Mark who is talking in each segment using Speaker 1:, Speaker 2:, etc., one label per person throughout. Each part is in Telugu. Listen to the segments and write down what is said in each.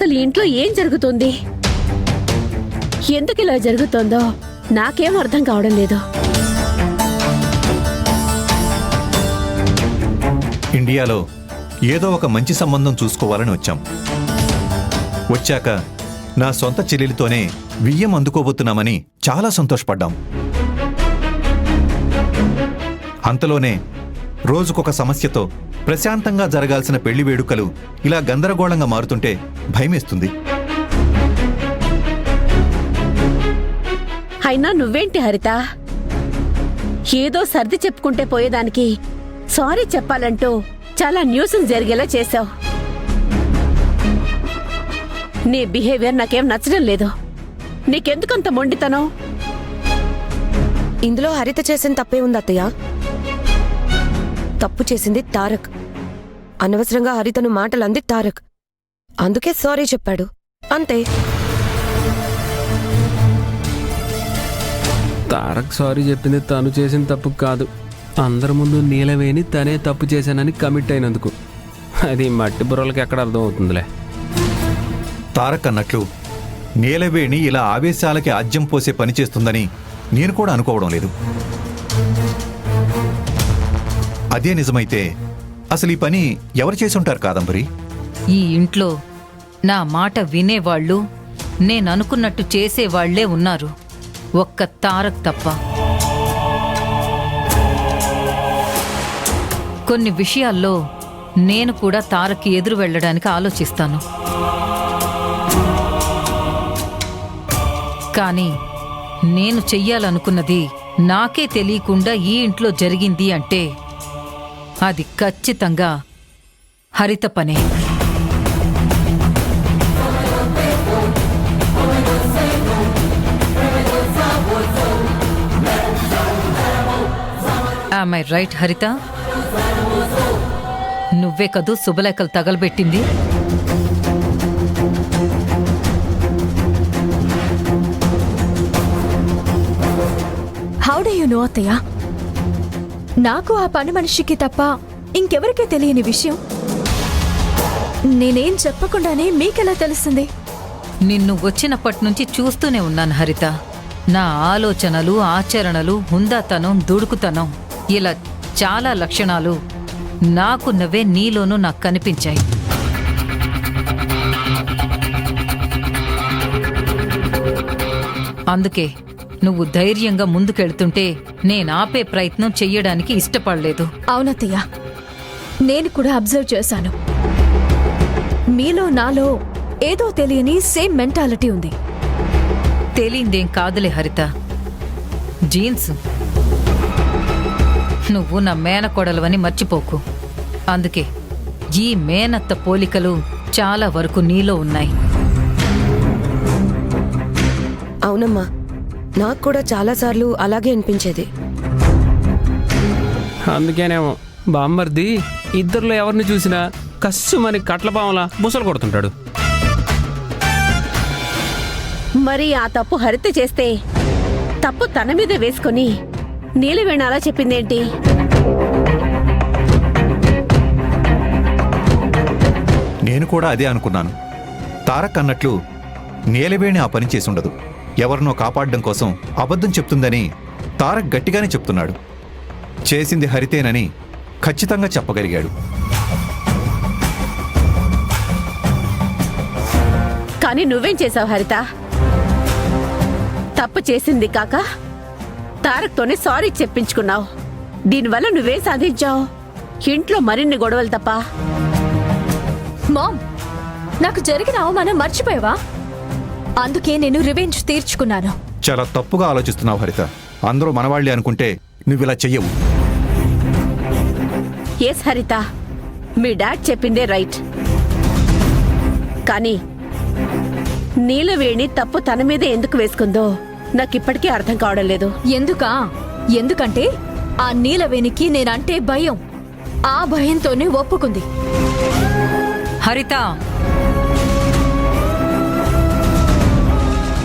Speaker 1: అసలు ఇంట్లో ఏం జరుగుతుంది, ఎందుకు ఇలా జరుగుతుందో నాకేం అర్థం కావడం లేదు.
Speaker 2: ఇండియాలో ఏదో ఒక మంచి సంబంధం చూసుకోవాలని వచ్చాక నా సొంత చెల్లెలితోనే వియ్యం అందుకోబోతున్నామని చాలా సంతోషపడ్డాం. అంతలోనే రోజుకొక సమస్యతో ప్రశాంతంగా జరగాల్సిన పెళ్లి వేడుకలు ఇలా గందరగోళంగా మారుతుంటే భయమేస్తుంది.
Speaker 1: అయినా నువ్వేంటి హరిత, ఏదో సర్ది చెప్పుకుంటే పోయేదానికి సారీ చెప్పాలంటూ చాలా న్యూసెన్స్ జరిగేలా చేశావు. నీ బిహేవియర్ నాకేం నచ్చడం లేదు. నీకెందుకంత మొండితనం?
Speaker 3: ఇందులో హరిత చేసిన తప్పే ఉంది అత్తయ్య. తప్పు చేసింది తారక్. అనవసరంగా హరితను మాటలు అంది తారక్. అందుకే సారీ చెప్పాడు, అంతే.
Speaker 4: తారక్ సారీ చెప్పింది తను చేసిన తప్పు కాదు, అందరి ముందు నీలవేణి తనే తప్పు చేశానని కమిట్ అయినందుకు. అది మట్టి బుర్రలకి ఎక్కడ అర్థం అవుతుందిలే.
Speaker 2: తారక్ అన్నట్లు నీలవేణి ఇలా ఆవేశాలకి ఆజ్యం పోసే పని చేస్తుందని నేను కూడా అనుకోవడం లేదు. అదే నిజమైతే అసలు ఈ పని ఎవరు చేసుంటారు కాదంబరి?
Speaker 5: ఈ ఇంట్లో నా మాట వినేవాళ్ళు, నేననుకున్నట్టు చేసేవాళ్లే ఉన్నారు, ఒక్క తారక్ తప్ప. కొన్ని విషయాల్లో నేను కూడా తారక్కి ఎదురు వెళ్ళడానికి ఆలోచిస్తాను. కానీ నేను చెయ్యాలనుకున్నది నాకే తెలియకుండా ఈ ఇంట్లో జరిగింది అంటే అది ఖచ్చితంగా హరిత పనే. Am I right, హరిత? నువ్వే కదూ శుభలేఖలు తగలబెట్టింది?
Speaker 6: హౌ డు యు నో అత్తయ్య? నాకు ఆ పని మనిషికి తప్ప ఇంకెవరికీ తెలియని విషయం నేనేం చెప్పకుండానే మీకెలా తెలుస్తుంది?
Speaker 5: నిన్ను వచ్చినప్పటి నుంచి చూస్తూనే ఉన్నాను హరిత. నా ఆలోచనలు, ఆచరణలు, హుందాతనం, దుడుకుతనం, ఇలా చాలా లక్షణాలు నాకున్నవే నీలోనూ నాకు కనిపించాయి. అందుకే నువ్వు ధైర్యంగా ముందుకెళ్తుంటే నేనాపే ప్రయత్నం చెయ్యడానికి ఇష్టపడలేదు.
Speaker 6: అవునత్తయ్య, నేను కూడా అబ్జర్వ్ చేశాను. మీలో నాలో ఏదో తెలియని సేమ్ మెంటాలిటీ ఉంది.
Speaker 5: తెలియందేం కాదులే హరిత, జీన్స్. నువ్వు నా మేనకోడలవని మర్చిపోకు. అందుకే ఈ మేనత్త పోలికలు చాలా వరకు నీలో ఉన్నాయి.
Speaker 3: అవునమ్మా, నాకు కూడా చాలాసార్లు అలాగే అనిపించేది.
Speaker 4: అందుకేనేమో బామ్మర్ది ఇద్దరిలో ఎవరిని చూసినా కస్సుమని కట్లపాములా బుసలు కొడుతుంటాడు.
Speaker 1: మరి ఆ తప్పు హరిత చేస్తే తప్పు తన మీద వేసుకొని నీలవేణి అలా చెప్పిందేంటి?
Speaker 2: నేను కూడా అదే అనుకున్నాను. తారక్ అన్నట్లు నీలవేణి ఆ పని చేసుండదు. ఎవరినో కాపాడడం కోసం అబద్ధం చెప్తుందని తారక్ గట్టిగానే చెప్తున్నాడు. చేసింది హరితేనని ఖచ్చితంగా చెప్పగలిగాడు.
Speaker 1: కానీ నువ్వేం చేసావు హరిత? తప్పు చేసింది కాక తారక్తోనే సారీ చెప్పించుకున్నావు. దీనివల్ల నువ్వేం సాధించావు? ఇంట్లో మరిన్ని గొడవలు తప్ప.
Speaker 6: మామ్, నాకు జరిగిన అవమానం మర్చిపోయావా? అందుకే నేను రివెంజ్ తీర్చుకున్నాను.
Speaker 2: చాలా తప్పుగా ఆలోచిస్తున్నావు హరిత. అందరూ మనవాళ్లే అనుకుంటే నువ్విలా చెయ్యవు.
Speaker 1: ఎస్ హరిత, మీ డాడ్ చెప్పిందే రైట్. కానీ నీలవేణి తప్పు తన మీదే ఎందుకు వేసుకుందో నాకిప్పటికీ అర్థం కావడం లేదు.
Speaker 6: ఎందుకంటే ఆ నీలవేణికి నేనంటే భయం. ఆ భయంతోనే ఒప్పుకుంది.
Speaker 5: హరిత,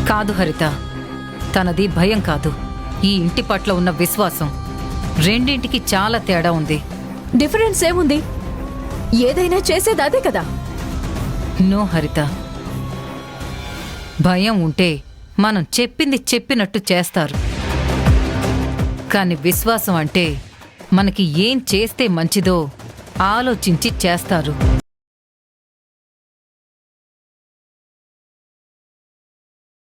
Speaker 5: కాదు హరిత, తనది భయం కాదు, ఈ ఇంటి పట్ల ఉన్న విశ్వాసం. రెండింటికి చాలా తేడా ఉంది.
Speaker 6: డిఫరెన్స్ ఏముంది? ఏదైనా చేసేది అదే కదా.
Speaker 5: నో హరిత, భయం ఉంటే మనం చెప్పింది చెప్పినట్టు చేస్తారు. కాని విశ్వాసం అంటే మనకి ఏం చేస్తే మంచిదో ఆలోచించి చేస్తారు.